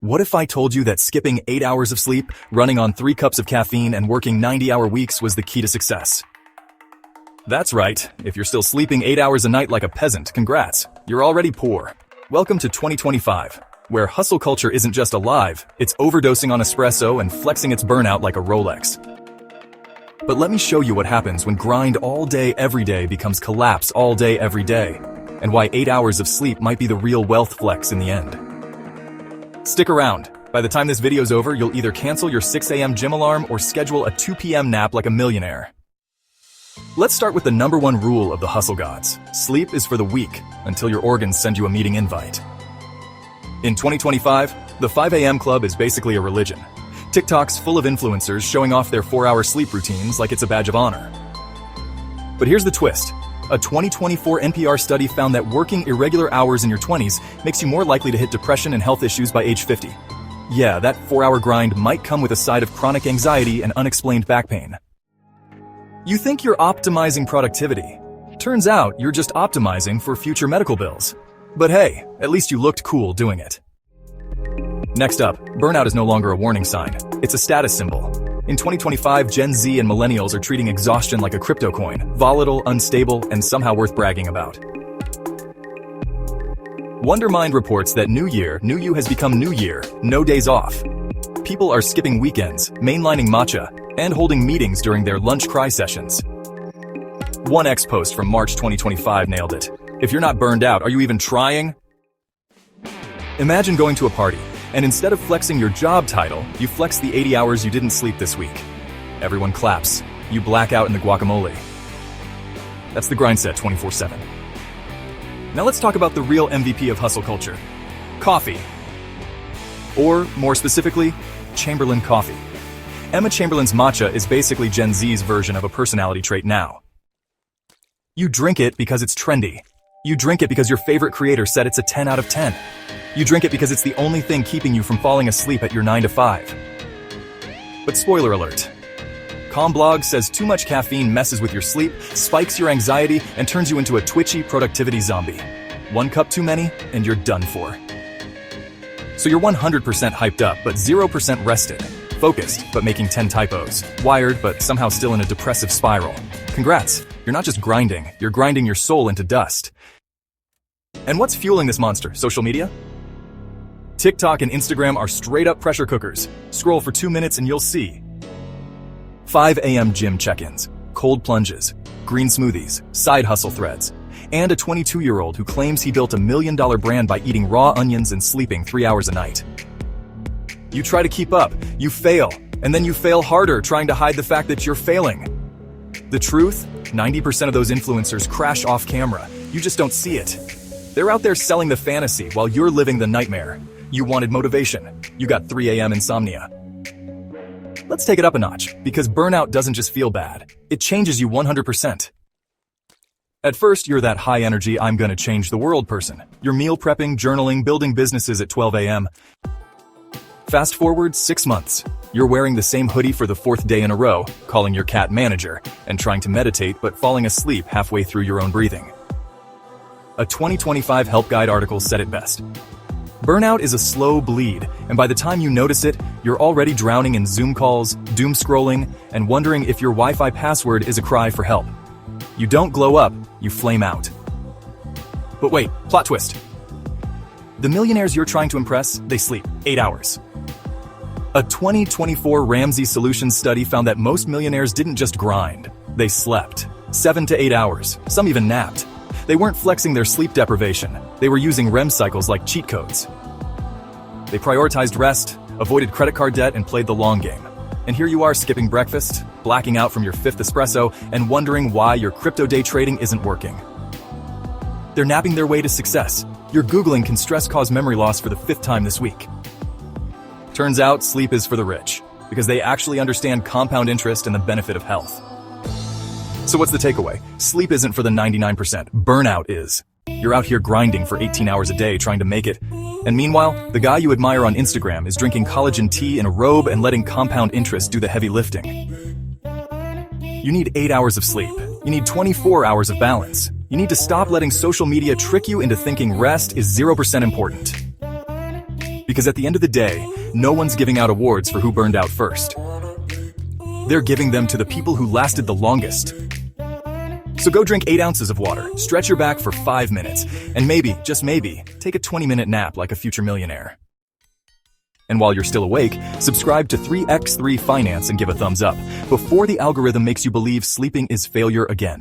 What if I told you that skipping 8 hours of sleep, running on 3 cups of caffeine, and working 90-hour weeks was the key to success? That's right. If you're still sleeping 8 hours a night like a peasant, congrats. You're already poor. Welcome to 2025, where hustle culture isn't just alive, it's overdosing on espresso and flexing its burnout like a Rolex. But let me show you what happens when grind all day every day becomes collapse all day every day, and why 8 hours of sleep might be the real wealth flex in the end. Stick around. By the time this video's over, you'll either cancel your 6 a.m. gym alarm or schedule a 2 p.m. nap like a millionaire. Let's start with the #1 rule of the hustle gods. Sleep is for the weak, until your organs send you a meeting invite. In 2025, the 5 a.m. club is basically a religion. TikTok's full of influencers showing off their 4-hour sleep routines like it's a badge of honor. But here's the twist. A 2024 NPR study found that working irregular hours in your 20s makes you more likely to hit depression and health issues by age 50. Yeah, that 4-hour grind might come with a side of chronic anxiety and unexplained back pain. You think you're optimizing productivity. Turns out you're just optimizing for future medical bills. But hey, at least you looked cool doing it. Next up, burnout is no longer a warning sign. It's a status symbol. In 2025, Gen Z and millennials are treating exhaustion like a crypto coin, volatile, unstable, and somehow worth bragging about. Wondermind reports that New You has become New Year, no days off. People are skipping weekends, mainlining matcha, and holding meetings during their lunch cry sessions. One X post from March 2025 nailed it. If you're not burned out, are you even trying? Imagine going to a party, and instead of flexing your job title, you flex the 80 hours you didn't sleep this week. Everyone claps. You black out in the guacamole. That's the grind set 24/7. Now let's talk about the real MVP of hustle culture. Coffee. Or, more specifically, Chamberlain coffee. Emma Chamberlain's matcha is basically Gen Z's version of a personality trait now. You drink it because it's trendy. You drink it because your favorite creator said it's a 10 out of 10. You drink it because it's the only thing keeping you from falling asleep at your 9 to 5. But spoiler alert. Comblog says too much caffeine messes with your sleep, spikes your anxiety, and turns you into a twitchy productivity zombie. 1 cup too many, and you're done for. So you're 100% hyped up, but 0% rested. Focused, but making 10 typos. Wired, but somehow still in a depressive spiral. Congrats, you're not just grinding, you're grinding your soul into dust. And what's fueling this monster? Social media? TikTok and Instagram are straight-up pressure cookers. Scroll for 2 minutes and you'll see 5 a.m. gym check-ins, cold plunges, green smoothies, side hustle threads, and a 22-year-old who claims he built $1 million brand by eating raw onions and sleeping 3 hours a night. You try to keep up, you fail, and then you fail harder trying to hide the fact that you're failing. The truth? 90% of those influencers crash off camera. You just don't see it. They're out there selling the fantasy while you're living the nightmare. You wanted motivation. You got 3 a.m. insomnia. Let's take it up a notch, because burnout doesn't just feel bad. It changes you 100%. At first, you're that high-energy, I'm gonna change the world person. You're meal prepping, journaling, building businesses at 12 a.m. Fast forward 6 months. You're wearing the same hoodie for the 4th day in a row, calling your cat manager, and trying to meditate but falling asleep halfway through your own breathing. A 2025 Help Guide article said it best. Burnout is a slow bleed, and by the time you notice it, you're already drowning in Zoom calls, doom scrolling, and wondering if your Wi-Fi password is a cry for help. You don't glow up, you flame out. But wait, plot twist. The millionaires you're trying to impress, they sleep 8 hours. A 2024 Ramsey Solutions study found that most millionaires didn't just grind, they slept. 7 to 8 hours, some even napped. They weren't flexing their sleep deprivation, they were using REM cycles like cheat codes. They prioritized rest, avoided credit card debt, and played the long game. And here you are skipping breakfast, blacking out from your 5th espresso, and wondering why your crypto day trading isn't working. They're napping their way to success. Your Googling can stress cause memory loss for the 5th time this week. Turns out sleep is for the rich, because they actually understand compound interest and the benefit of health. So what's the takeaway? Sleep isn't for the 99%, burnout is. You're out here grinding for 18 hours a day trying to make it. And meanwhile, the guy you admire on Instagram is drinking collagen tea in a robe and letting compound interest do the heavy lifting. You need 8 hours of sleep. You need 24 hours of balance. You need to stop letting social media trick you into thinking rest is 0% important. Because at the end of the day, no one's giving out awards for who burned out first. They're giving them to the people who lasted the longest. So go drink 8 ounces of water, stretch your back for 5 minutes, and maybe, just maybe, take a 20-minute nap like a future millionaire. And while you're still awake, subscribe to 3x3 Finance and give a thumbs up before the algorithm makes you believe sleeping is failure again.